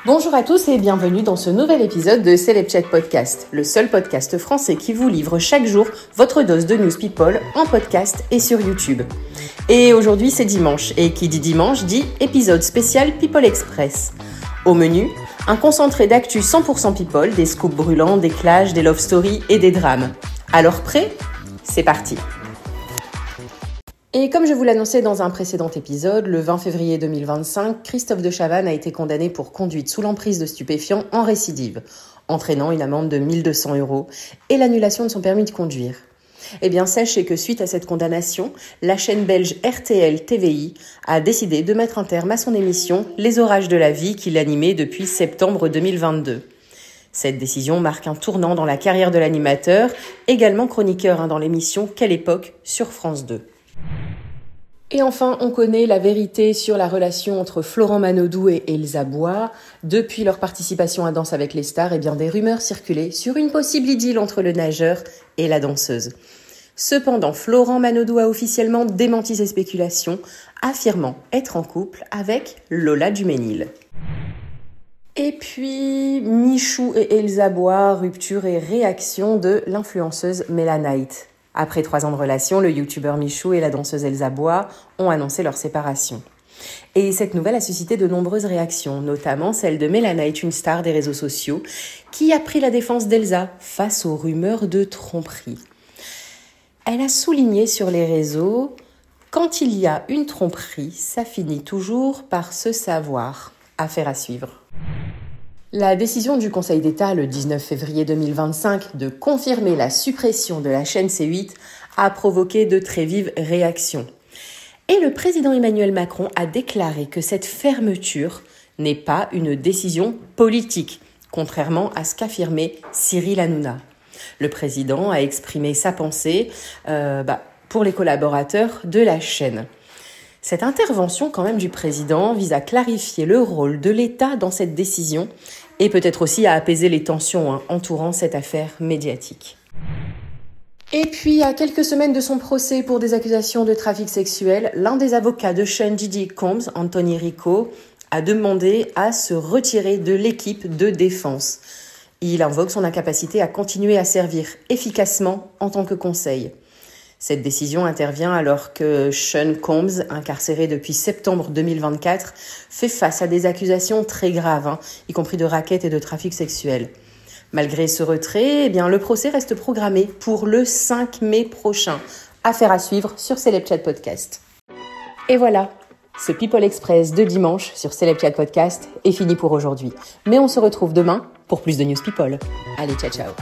Bonjour à tous et bienvenue dans ce nouvel épisode de Celeb Chat Podcast, le seul podcast français qui vous livre chaque jour votre dose de news people en podcast et sur YouTube. Et aujourd'hui c'est dimanche, et qui dit dimanche dit épisode spécial People Express. Au menu, un concentré d'actu 100% people, des scoops brûlants, des clashs, des love stories et des drames. Alors prêt ? C'est parti. Et comme je vous l'annonçais dans un précédent épisode, le 20 février 2025, Christophe de Chavannes a été condamné pour conduite sous l'emprise de stupéfiants en récidive, entraînant une amende de 1 200 € et l'annulation de son permis de conduire. Eh bien, sachez que suite à cette condamnation, la chaîne belge RTL TVI a décidé de mettre un terme à son émission Les Orages de la vie qu'il animait depuis septembre 2022. Cette décision marque un tournant dans la carrière de l'animateur, également chroniqueur dans l'émission Quelle époque sur France 2. Et enfin, on connaît la vérité sur la relation entre Florent Manodou et Elsa Bois. Depuis leur participation à Danse avec les stars, eh bien, des rumeurs circulaient sur une possible idylle entre le nageur et la danseuse. Cependant, Florent Manodou a officiellement démenti ces spéculations, affirmant être en couple avec Lola Duménil. Et puis, Michou et Elsa Bois, rupture et réaction de l'influenceuse Melanite. Après 3 ans de relation, le youtubeur Michou et la danseuse Elsa Bois ont annoncé leur séparation. Et cette nouvelle a suscité de nombreuses réactions, notamment celle de Melanite, une star des réseaux sociaux, qui a pris la défense d'Elsa face aux rumeurs de tromperie. Elle a souligné sur les réseaux « Quand il y a une tromperie, ça finit toujours par se savoir. Affaire à suivre ». La décision du Conseil d'État le 19 février 2025 de confirmer la suppression de la chaîne C8 a provoqué de très vives réactions. Et le président Emmanuel Macron a déclaré que cette fermeture n'est pas une décision politique, contrairement à ce qu'affirmait Cyril Hanouna. Le président a exprimé sa pensée pour les collaborateurs de la chaîne. Cette intervention quand même du président vise à clarifier le rôle de l'État dans cette décision et peut-être aussi à apaiser les tensions entourant cette affaire médiatique. Et puis, à quelques semaines de son procès pour des accusations de trafic sexuel, l'un des avocats de Sean Diddy Combs, Anthony Rico, a demandé à se retirer de l'équipe de défense. Il invoque son incapacité à continuer à servir efficacement en tant que conseil. Cette décision intervient alors que Sean Combs, incarcéré depuis septembre 2024, fait face à des accusations très graves, y compris de racket et de trafic sexuel. Malgré ce retrait, le procès reste programmé pour le 5 mai prochain. Affaire à suivre sur Celeb Chat Podcast. Et voilà, ce People Express de dimanche sur Celeb Chat Podcast est fini pour aujourd'hui. Mais on se retrouve demain pour plus de News People. Allez, ciao ciao.